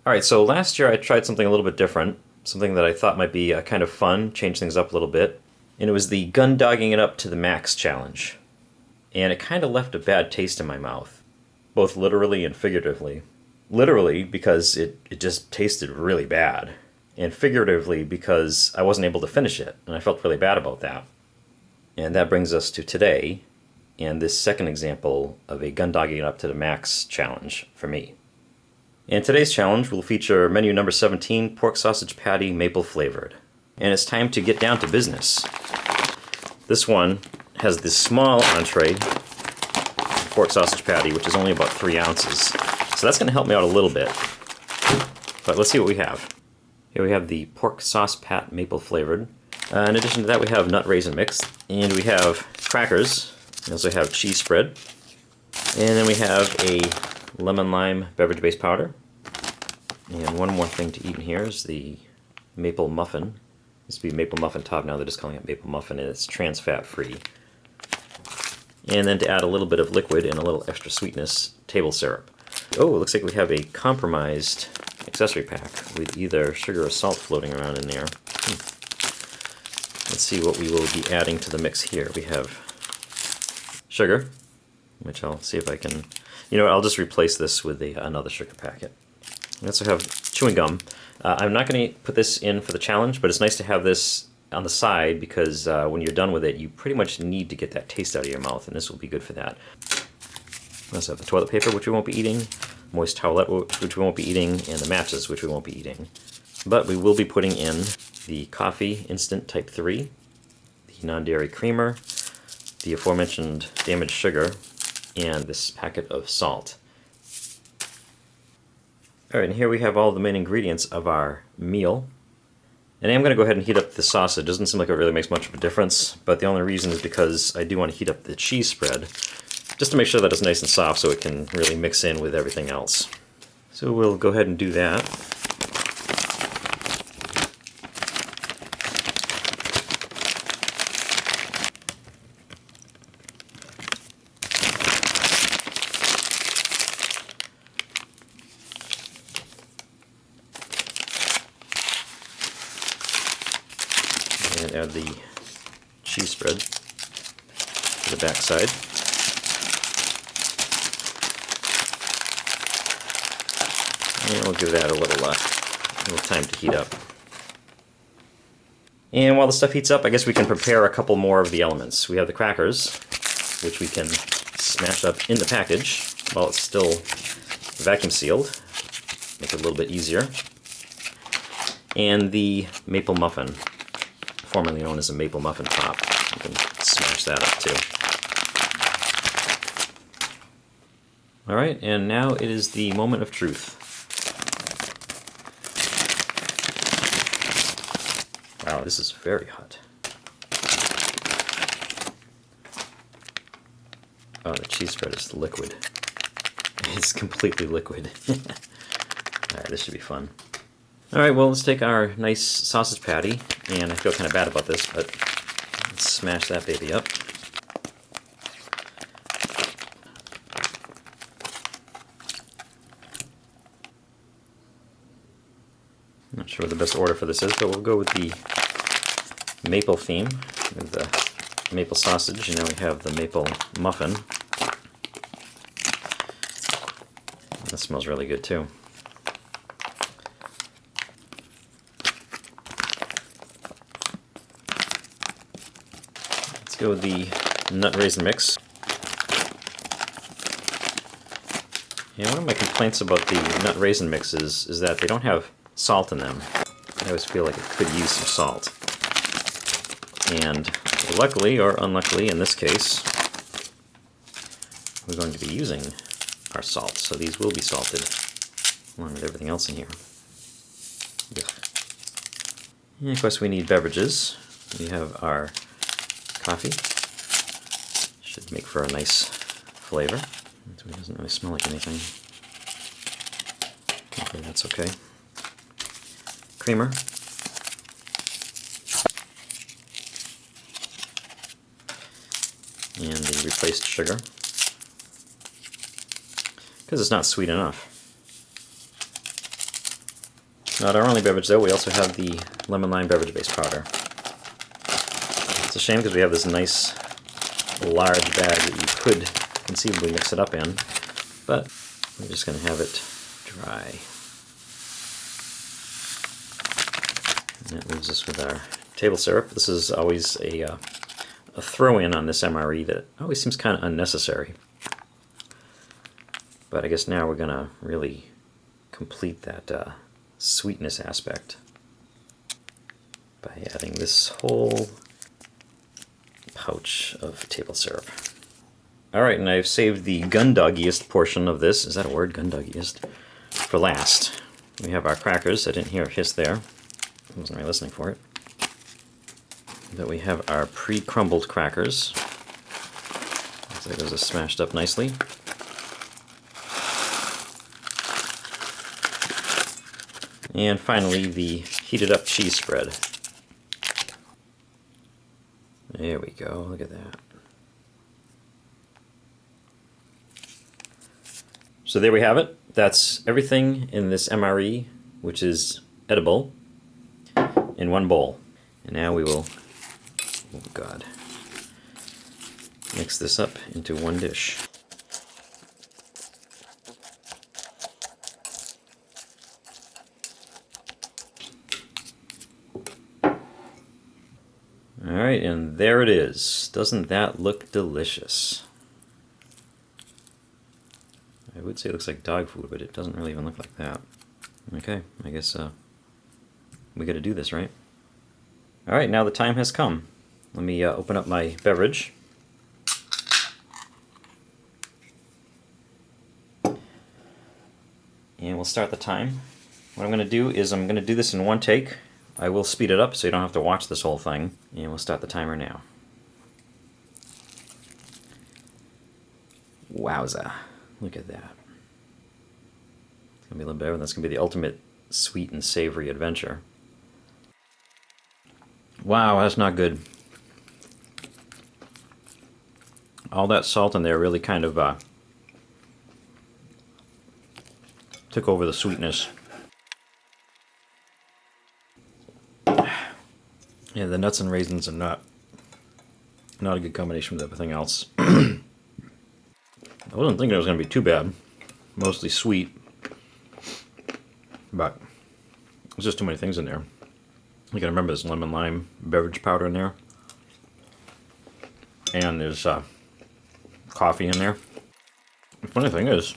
Alright, so last year I tried something a little bit different, something that I thought might be kind of fun, change things up a little bit, and it was the Gundogging it up to the max challenge. And it kind of left a bad taste in my mouth, both literally and figuratively. Literally, because it just tasted really bad, and figuratively, because I wasn't able to finish it, and I felt really bad about that. And that brings us to today, and this second example of a Gundogging it up to the max challenge for me. And today's challenge will feature menu number 17, pork sausage patty, maple flavored. And it's time to get down to business. This one has this small entree, pork sausage patty, which is only about 3 ounces. So that's going to help me out a little bit. But let's see what we have. Here we have the pork sauce pat maple flavored. In addition to that, we have nut raisin mix, and we have crackers. We also have cheese spread. And then we have a lemon lime beverage base powder. And one more thing to eat in here is the maple muffin. It used to be maple muffin top, now they're just calling it maple muffin, and it's trans fat free. And then to add a little bit of liquid and a little extra sweetness, table syrup. Oh, it looks like we have a compromised accessory pack with either sugar or salt floating around in there. Let's see what we will be adding to the mix here. We have sugar, which I'll see if I can... You know what, I'll just replace this with another sugar packet. We also have chewing gum. I'm not going to put this in for the challenge, but it's nice to have this on the side because when you're done with it, you pretty much need to get that taste out of your mouth, and this will be good for that. We also have the toilet paper, which we won't be eating, moist towelette, which we won't be eating, and the matches, which we won't be eating. But we will be putting in the coffee instant type 3, the non-dairy creamer, the aforementioned damaged sugar, and this packet of salt. Alright, and here we have all the main ingredients of our meal. And I'm going to go ahead and heat up the sausage. It doesn't seem like it really makes much of a difference, but the only reason is because I do want to heat up the cheese spread, just to make sure that it's nice and soft so it can really mix in with everything else. So we'll go ahead and do that. And add the cheese spread to the back side. And we'll give that a little time to heat up. And while the stuff heats up, I guess we can prepare a couple more of the elements. We have the crackers, which we can smash up in the package while it's still vacuum sealed. Make it a little bit easier. And the maple muffin, formerly known as a maple muffin top. You can smash that up too. Alright, and now it is the moment of truth. Wow, this is very hot. Oh, the cheese spread is liquid. It's completely liquid. Alright, this should be fun. Alright, well, let's take our nice sausage patty, and I feel kind of bad about this, but let's smash that baby up. Not sure what the best order for this is, but we'll go with the maple theme, with the maple sausage, and now we have the maple muffin. That smells really good too. Let's go with the nut raisin mix. And one of my complaints about the nut raisin mix is that they don't have salt in them. I always feel like it could use some salt. And luckily, or unluckily in this case, we're going to be using our salt, so these will be salted along with everything else in here. And of course we need beverages. We have our coffee. Should make for a nice flavor. It doesn't really smell like anything. Hopefully that's okay. Creamer. And the replaced sugar, because it's not sweet enough. Not our only beverage though, we also have the lemon lime beverage base powder. It's a shame because we have this nice large bag that you could conceivably mix it up in, but we're just going to have it dry. And that leaves us with our table syrup. This is always a throw-in on this MRE that always seems kind of unnecessary. But I guess now we're going to really complete that sweetness aspect by adding this whole pouch of table syrup. Alright, and I've saved the Gundoggiest portion of this, is that a word, Gundoggiest, for last. We have our crackers. I didn't hear a hiss there. I wasn't really listening for it. But we have our pre-crumbled crackers. Looks like those are smashed up nicely. And finally, the heated up cheese spread. There we go, look at that. So there we have it. That's everything in this MRE, which is edible, in one bowl. And now we will, oh God, mix this up into one dish. Alright, and there it is. Doesn't that look delicious? I would say it looks like dog food, but it doesn't really even look like that. Okay, I guess we gotta do this, right? Alright, now the time has come. Let me open up my beverage. And we'll start the time. What I'm gonna do is I'm gonna do this in one take. I will speed it up so you don't have to watch this whole thing. And we'll start the timer now. Wowza. Look at that. It's going to be a little better. That's going to be the ultimate sweet and savory adventure. Wow, that's not good. All that salt in there really kind of took over the sweetness. Yeah, the nuts and raisins are not a good combination with everything else. I wasn't thinking it was going to be too bad. Mostly sweet. But there's just too many things in there. You gotta remember there's lemon lime beverage powder in there. And there's coffee in there. The funny thing is,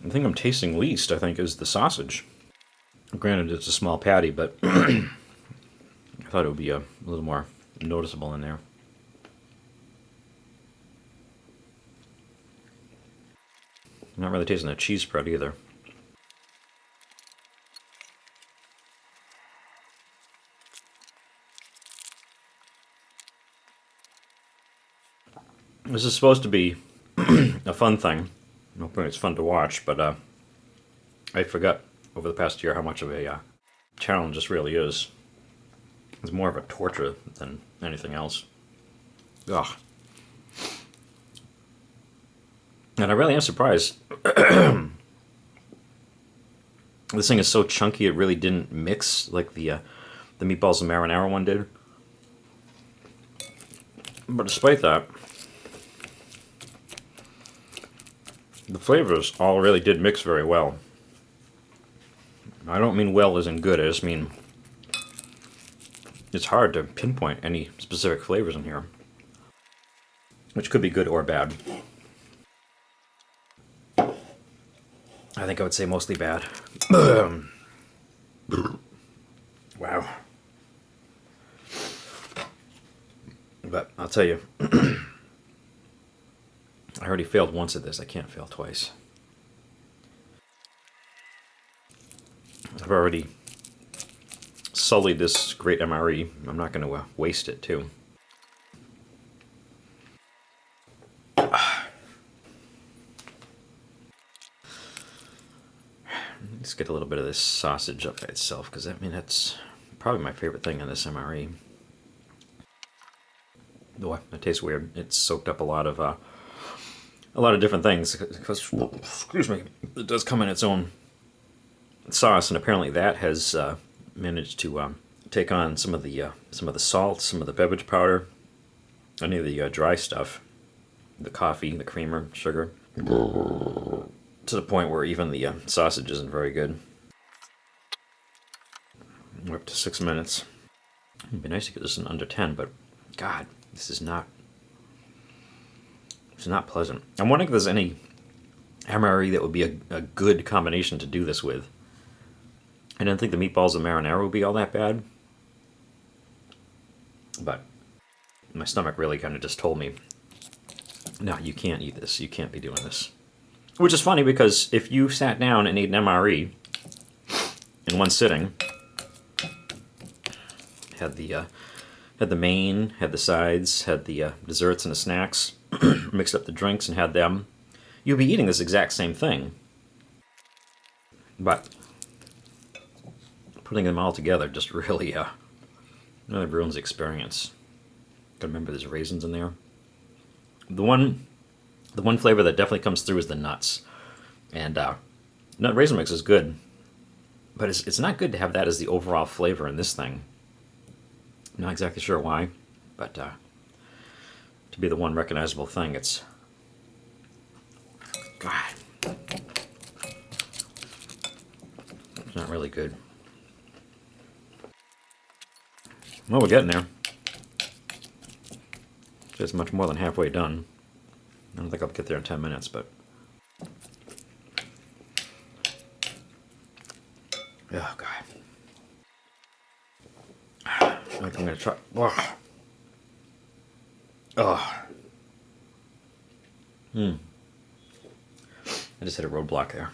the thing I'm tasting least, I think, is the sausage. Granted, it's a small patty, but I thought it would be a little more noticeable in there. I'm not really tasting the cheese spread either. This is supposed to be a fun thing. I'm hoping it's fun to watch, but I forgot over the past year how much of a challenge this really is. It's more of a torture than anything else. Ugh. And I really am surprised. This thing is so chunky it really didn't mix like the meatballs and marinara one did. But despite that, the flavors all really did mix very well. I don't mean well as in good, I just mean it's hard to pinpoint any specific flavors in here, which could be good or bad. I think I would say mostly bad. Wow. But I'll tell you, I already failed once at this, I can't fail twice. I've already sullied this great MRE. I'm not going to waste it, too. Let's get a little bit of this sausage up by itself, because I mean that's probably my favorite thing in this MRE. Oh, it tastes weird. It's soaked up a lot of different things. Because, excuse me, it does come in its own sauce, and apparently that has managed to take on some of the salt, some of the beverage powder, any of the dry stuff, the coffee, the creamer, sugar, to the point where even the sausage isn't very good. We're up to 6 minutes. It'd be nice to get this in under 10, but God, this is not. It's not pleasant. I'm wondering if there's any MRE that would be a good combination to do this with. I didn't think the meatballs and marinara would be all that bad, but my stomach really kind of just told me, no, you can't eat this. You can't be doing this. Which is funny because if you sat down and ate an MRE in one sitting, had the main, had the sides, had the desserts and the snacks, mixed up the drinks and had them, you'd be eating this exact same thing. But putting them all together just really ruins the experience. Gotta remember there's raisins in there. The one flavor that definitely comes through is the nuts. And nut raisin mix is good, but it's not good to have that as the overall flavor in this thing. I'm not exactly sure why, but to be the one recognizable thing, it's... God. It's not really good. Well, we're getting there. It's much more than halfway done. I don't think I'll get there in 10 minutes, but... Oh, God. I think I'm going to try... Oh. I just hit a roadblock there.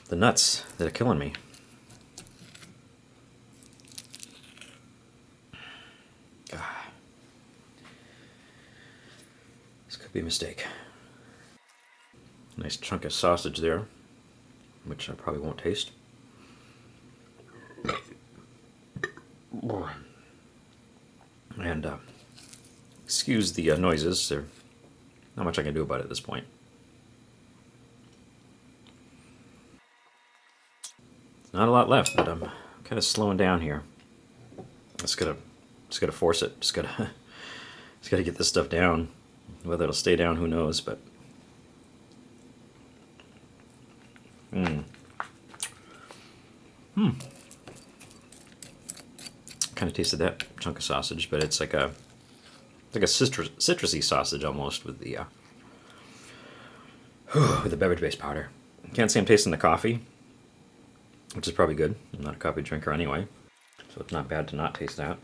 The nuts that are killing me. God. This could be a mistake. Nice chunk of sausage there, which I probably won't taste. And excuse the noises. There's not much I can do about it at this point. Not a lot left, but I'm kind of slowing down here. Just gotta force it. Just gotta get this stuff down. Whether it'll stay down, who knows? But kind of tasted that chunk of sausage, but it's like a citrusy sausage almost with the beverage-based powder. Can't say I'm tasting the coffee, which is probably good. I'm not a coffee drinker anyway, so it's not bad to not taste that.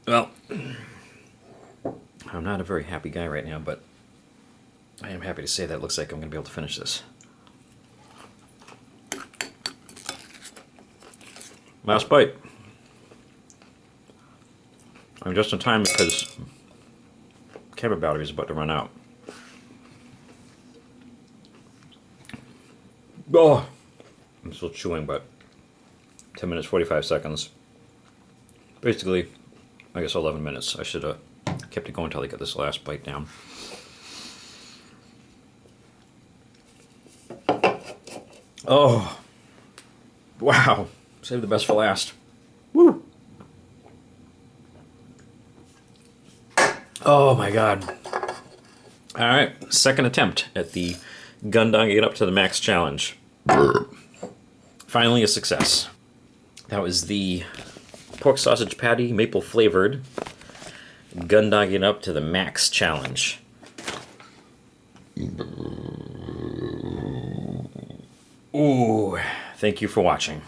Well, I'm not a very happy guy right now, but I am happy to say that it looks like I'm going to be able to finish this. Last bite. I'm just in time because camera battery is about to run out. Oh, I'm still chewing, but 10 minutes, 45 seconds. Basically, I guess 11 minutes. I should have kept it going until I get this last bite down. Oh, wow. Save the best for last. Woo! Oh my God. All right, second attempt at the Gundogging It Up to the Max challenge. Finally a success. That was the pork sausage patty, maple flavored, Gundogging It Up to the Max challenge. Ooh, thank you for watching.